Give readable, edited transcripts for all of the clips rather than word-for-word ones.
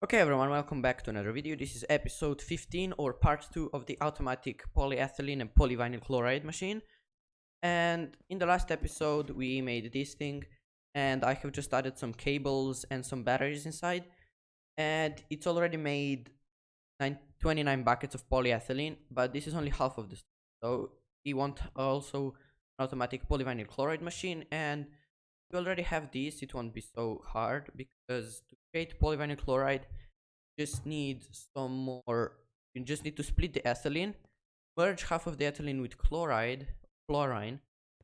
Okay everyone, welcome back to another video. This is episode 15 or part 2 of the automatic polyethylene and polyvinyl chloride machine. And in the last episode we made this thing and I have just added some cables and some batteries inside, and it's already made 29 buckets of polyethylene, but this is only half of this. So we want also an automatic polyvinyl chloride machine, and we already have this. It won't be so hard because to create polyvinyl chloride just need some more. You just need to split the ethylene, merge half of the ethylene with chlorine,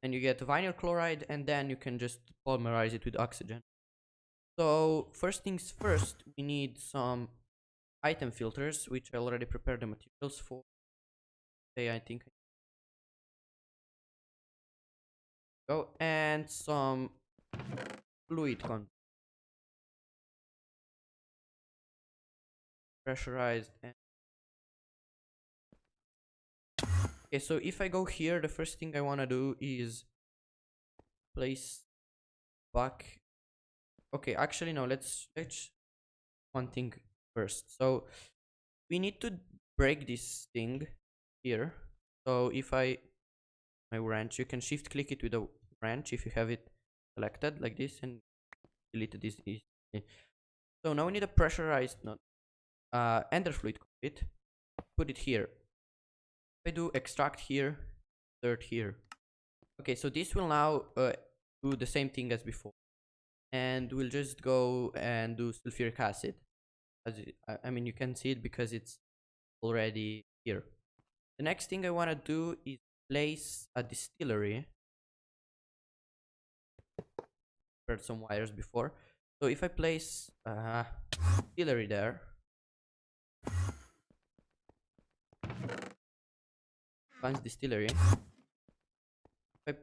and you get vinyl chloride, and then you can just polymerize it with oxygen. So first things first, we need some item filters, which I already prepared the materials for. Okay, I think go, and some fluid pressurized. And okay, so if I go here, the first thing I want to do is place back. Okay, actually no, let's one thing first. So we need to break this thing here. So if my wrench, you can shift click it with a wrench if you have it selected like this, and delete this easily. So now we need a pressurized ender fluid conduit. Put it here. If I do extract here, insert here. Okay, so this will now do the same thing as before, and we'll just go and do sulfuric acid. I mean, you can see it because it's already here. The next thing I want to do is place a distillery. Heard some wires before. So if I place a distillery there, advanced distillery, I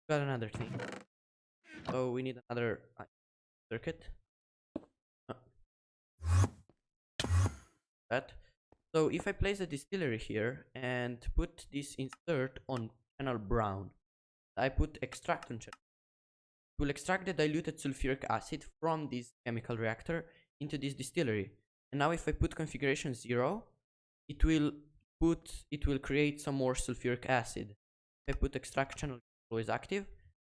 got another thing. So we need another circuit. That. So if I place a distillery here and put this insert on channel brown, I put extract on channel. It will extract the diluted sulfuric acid from this chemical reactor into this distillery. And now if I put configuration 0, it will create some more sulfuric acid. If I put extract channel always active,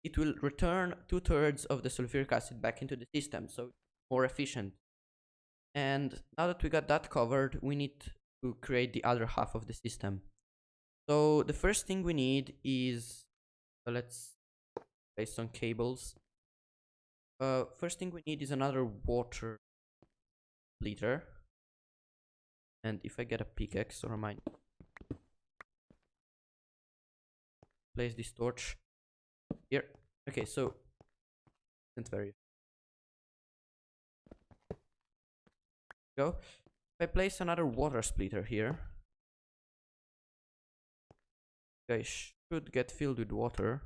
it will return 2/3 of the sulfuric acid back into the system, so it's more efficient. And now that we got that covered, we need to create the other half of the system. So the first thing we need is, let's place some cables. First thing we need is another water splitter. And if I get a pickaxe or a mine, place this torch here. Okay, so it's very go. If I place another water splitter here, I should get filled with water.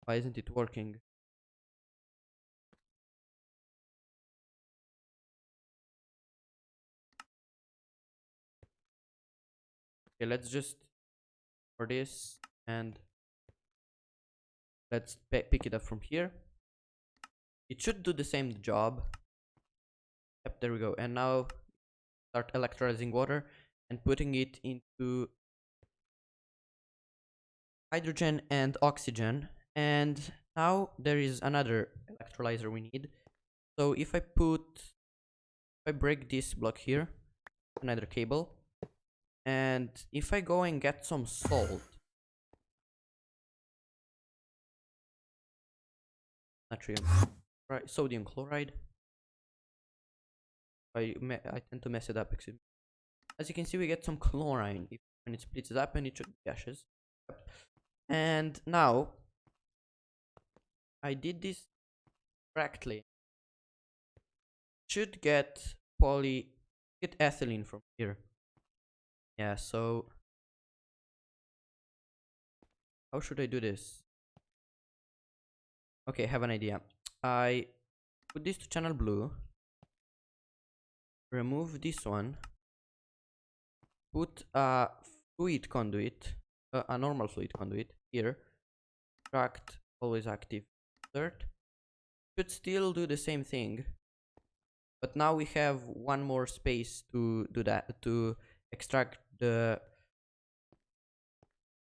Why isn't it working? Okay, let's just for this, and let's pick it up from here. It should do the same job. Yep, there we go. And now start electrolyzing water and putting it into hydrogen and oxygen. And now there is another electrolyzer we need. So if I break this block here, another cable, and if I go and get some salt, natrium, right, sodium chloride. I tend to mess it up. As you can see, we get some chlorine when it splits it up, and it should be gaseous. And now I did this correctly. Should get ethylene from here. Yeah, so how should I do this? Okay, I have an idea. I put this to channel blue, remove this one, put a fluid conduit, a normal fluid conduit here, extract always active insert. Should still do the same thing, but now we have one more space to do that, to extract the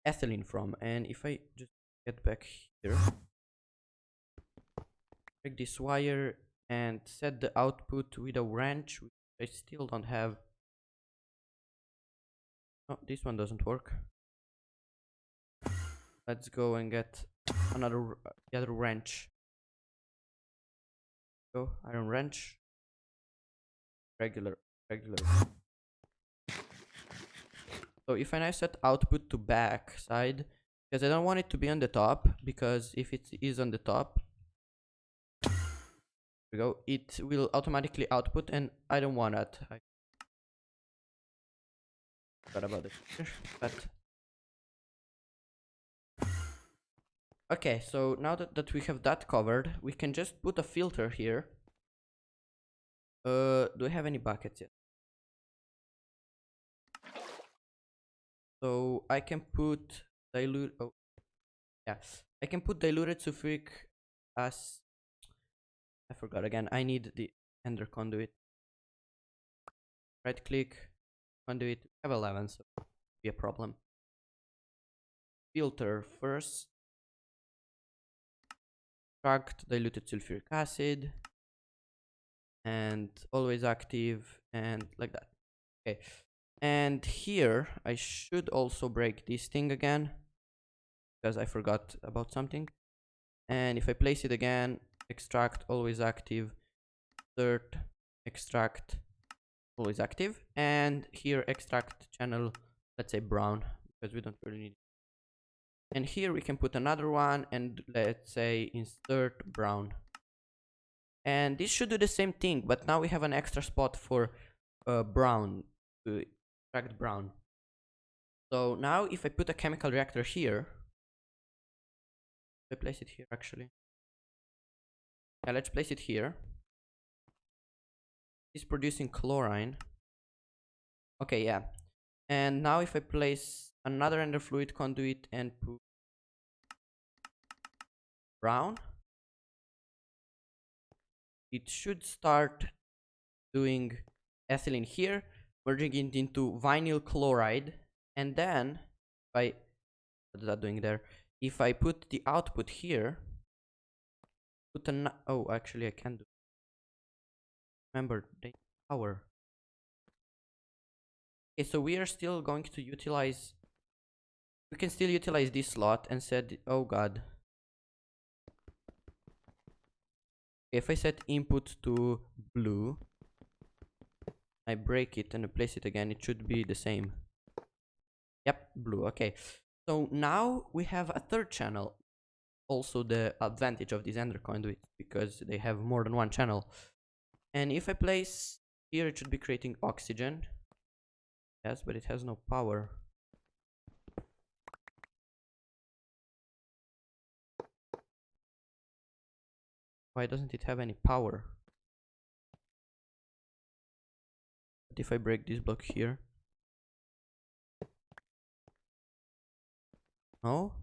ethylene from. And if I just get back here, take this wire and set the output with a wrench, which I still don't have. Oh, this one doesn't work. Let's go and get another the other wrench. Go, iron wrench. Regular. So if I now set output to back side, because I don't want it to be on the top, because if it is on the top, there we go, it will automatically output, and I don't want that. I forgot about it, but okay. So now that we have that covered, we can just put a filter here. Do I have any buckets yet? So I can put dilute. Oh, yeah. I can put diluted sulfuric as. I forgot again. I need the ender conduit. Right click, conduit. I have 11, so it won't be a problem. Filter first. Extract diluted sulfuric acid. And always active, and like that. Okay. And here I should also break this thing again, because I forgot about something. And if I place it again, extract always active, insert, extract always active, and here extract channel, let's say brown, because we don't really need it. And here we can put another one, and let's say insert brown. And this should do the same thing, but now we have an extra spot for brown, to extract brown. So now if I put a chemical reactor here, I place it here actually. Yeah, let's place it here. It's producing chlorine. Okay, yeah. And now if I place another ender fluid conduit and put brown, it should start doing ethylene here, merging it into vinyl chloride. And then what is that doing there? If I put the output here, put an, oh, actually I can do, remember the power. Okay, so we are still going to utilize, we can still utilize this slot and set, oh god. If I set input to blue, I break it and I place it again, it should be the same. Yep, blue, okay. So now we have a third channel. Also the advantage of these ender conduits, because they have more than one channel. And if I place here, it should be creating oxygen. Yes, but it has no power. Why doesn't it have any power? But if I break this block here, no?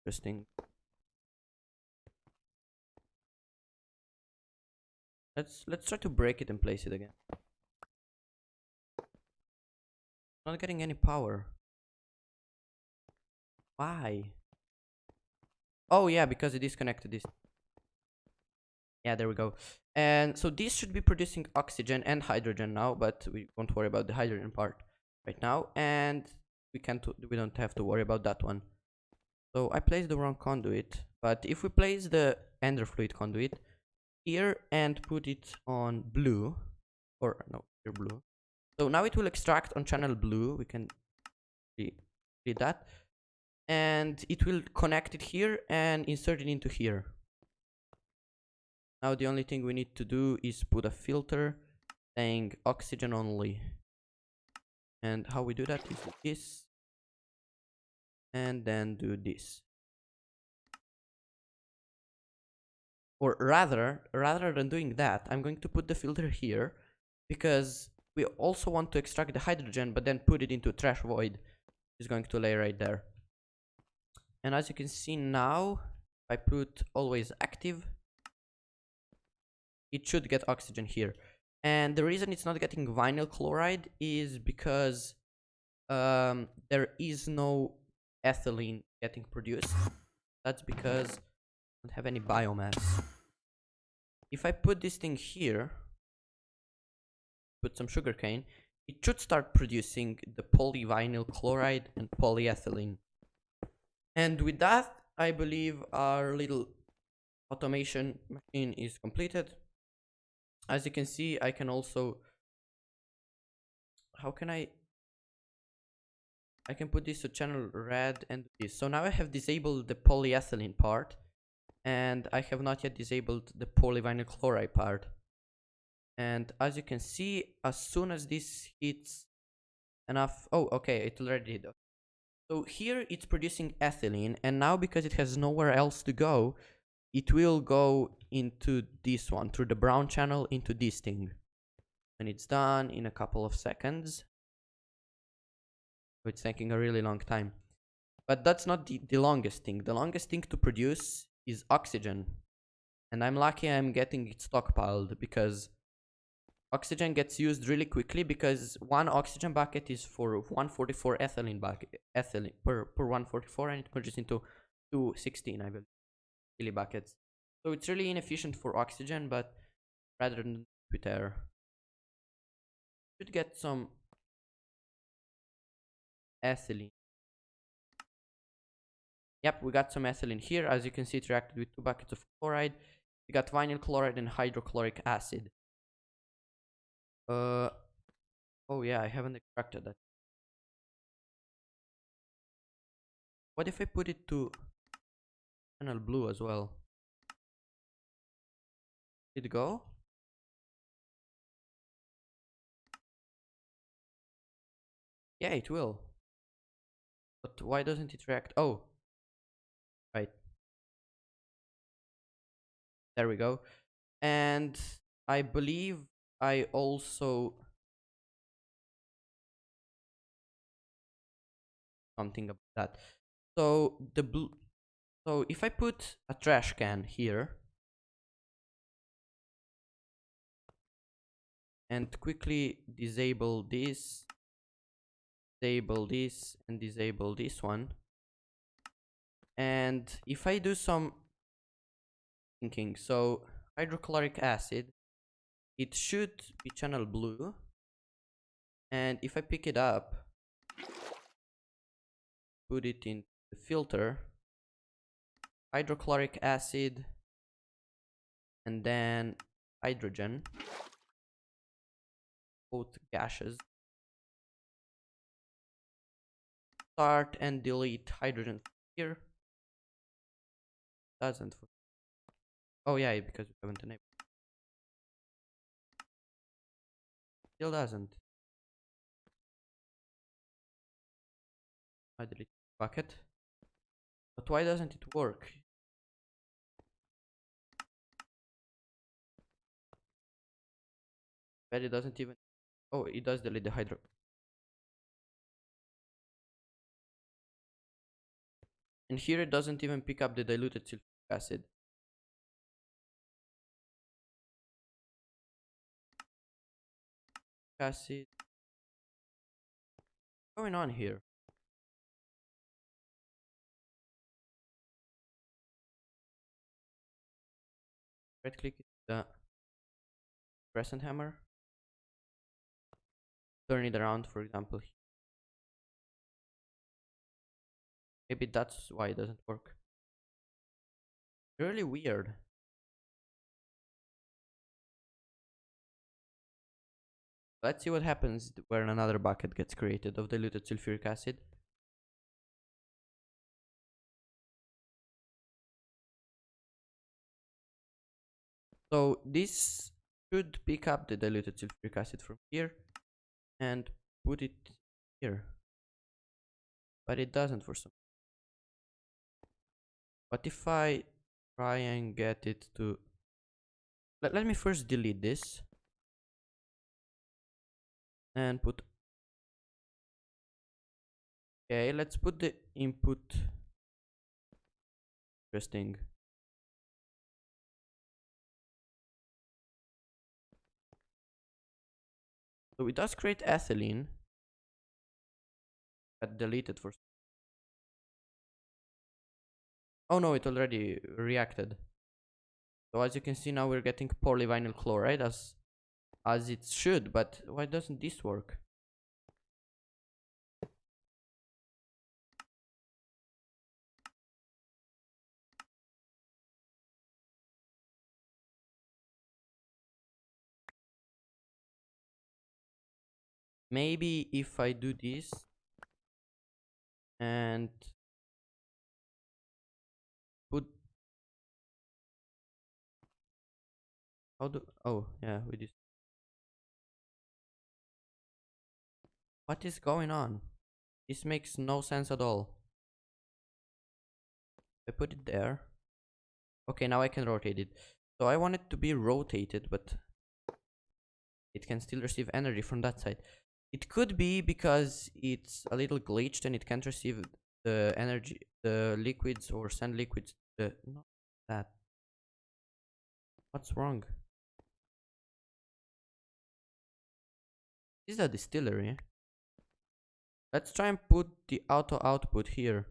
Interesting. Let's try to break it and place it again. Not getting any power. Why? Oh yeah, because it disconnected this. Yeah, there we go. And so this should be producing oxygen and hydrogen now, but we won't worry about the hydrogen part right now, and we don't have to worry about that one. So I placed the wrong conduit, but if we place the ender fluid conduit here and put it on blue, or no, here blue, so now it will extract on channel blue. We can read that, and it will connect it here and insert it into here. Now the only thing we need to do is put a filter saying oxygen only. And how we do that is this, and then do this. Or rather than doing that, I'm going to put the filter here, because we also want to extract the hydrogen, but then put it into trash void. It's going to lay right there. And as you can see now, if I put always active, it should get oxygen here. And the reason it's not getting vinyl chloride is because there is no ethylene getting produced. That's because I don't have any biomass. If I put this thing here, put some sugarcane, it should start producing the polyvinyl chloride and polyethylene. And with that, I believe our little automation machine is completed. As you can see, I can also, how can I can put this to channel red and this. So now I have disabled the polyethylene part, and I have not yet disabled the polyvinyl chloride part. And as you can see, as soon as this hits enough, oh, okay, it already did. So here it's producing ethylene, and now because it has nowhere else to go, it will go into this one, through the brown channel into this thing. And it's done in a couple of seconds. It's taking a really long time. But that's not the longest thing. The longest thing to produce is oxygen. And I'm lucky I'm getting it stockpiled, because oxygen gets used really quickly, because one oxygen bucket is for 144 ethylene bucket per 144, and it converts into 216, I believe, buckets. So it's really inefficient for oxygen, but rather than with air, should get some ethylene. Yep, we got some ethylene here. As you can see, it reacted with 2 buckets of chloride. We got vinyl chloride and hydrochloric acid. Oh yeah, I haven't extracted that. What if I put it to channel blue as well? Did it go? Yeah, it will. But why doesn't it react? Oh, right. There we go. And I believe I also something about that. So the blue. So if I put a trash can here and quickly disable this, and disable this one, and if I do some thinking, so hydrochloric acid, it should be channel blue, and if I pick it up, put it in the filter, hydrochloric acid, and then hydrogen, both gases, start and delete hydrogen here. Doesn't. Oh yeah, because we haven't enabled. Still doesn't. I delete bucket. But why doesn't it work? But it doesn't even. Oh, it does delete the hydro. And here it doesn't even pick up the diluted sulfuric acid. What's going on here? Right click the crescent hammer. Turn it around, for example. Maybe that's why it doesn't work. Really weird. Let's see what happens when another bucket gets created of diluted sulfuric acid. So this should pick up the diluted sulfuric acid from here and put it here. But it doesn't for some. What if I try and get it to... Let me first delete this. And put... Okay, let's put the input Interesting. So it does create ethylene. Got deleted for. Oh no, it already reacted. So as you can see now we're getting polyvinyl chloride as it should, but why doesn't this work? Maybe if I do this and put oh yeah, with this. What is going on? This makes no sense at all. I put it there. Okay, now I can rotate it. So I want it to be rotated, but it can still receive energy from that side. It could be because it's a little glitched and it can't receive the energy, the liquids or sand liquids. Not that. What's wrong? This is a distillery. Let's try and put the auto output here.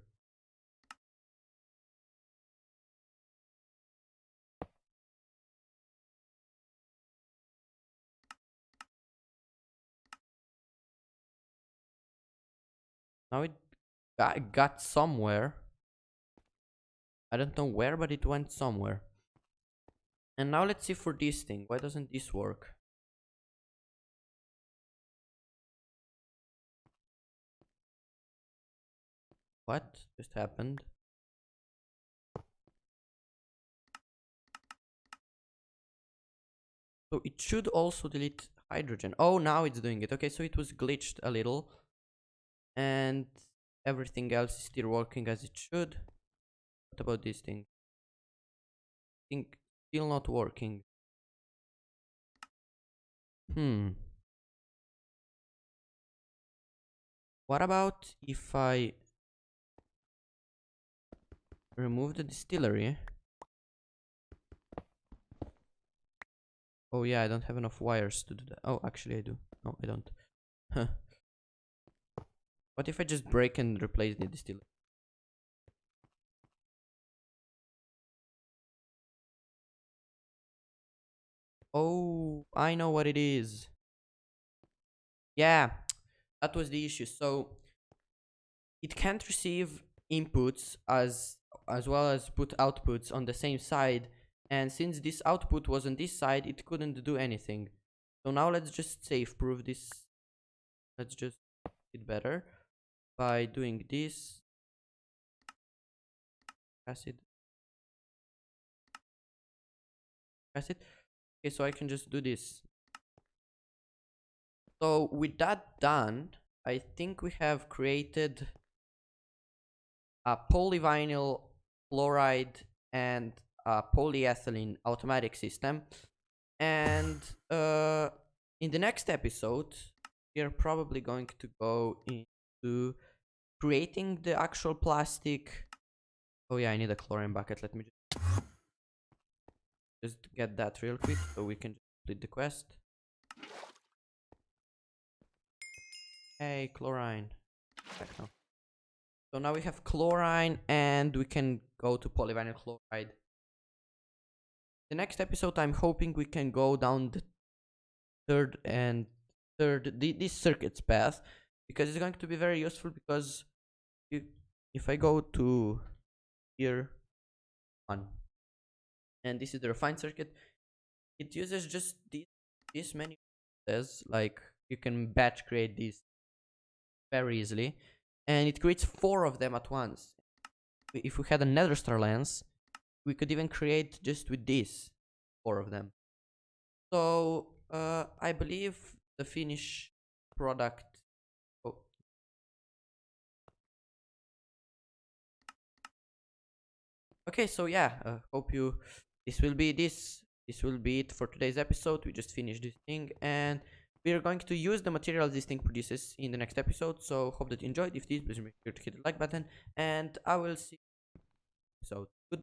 Now it got somewhere. I don't know where, but it went somewhere. And now let's see for this thing. Why doesn't this work? What just happened? So it should also delete hydrogen. Oh, now it's doing it. Okay, so it was glitched a little. And everything else is still working as it should. What about this thing? Think still not working. What about if I remove the distillery? Oh yeah, I don't have enough wires to do that. Oh, actually I do. No, I don't. Huh. What if I just break and replace the distillery? Oh, I know what it is. Yeah, that was the issue. So it can't receive inputs as well as put outputs on the same side, and since this output was on this side, it couldn't do anything. So now let's just safe proof this. Let's just get better by doing this. Acid. Okay, so I can just do this. So with that done, I think we have created a polyvinyl chloride and a polyethylene automatic system. And in the next episode, we are probably going to go into creating the actual plastic. Oh yeah, I need a chlorine bucket. Let me just get that real quick so we can complete the quest. Hey, chlorine. Back now. So now we have chlorine and we can go to polyvinyl chloride. The next episode, I'm hoping we can go down the this circuits path, because it's going to be very useful, because if I go to here on, and this is the refined circuit, it uses just this many processes. Like you can batch create these very easily, and it creates 4 of them at once. If we had a nether star lens, we could even create just with this 4 of them. So I believe the finished product. Oh. Okay, so yeah, hope you. This will be it for today's episode. We just finished this thing, and we are going to use the materials this thing produces in the next episode. So hope that you enjoyed. If this, please make sure to hit the like button, and I will see you. So good.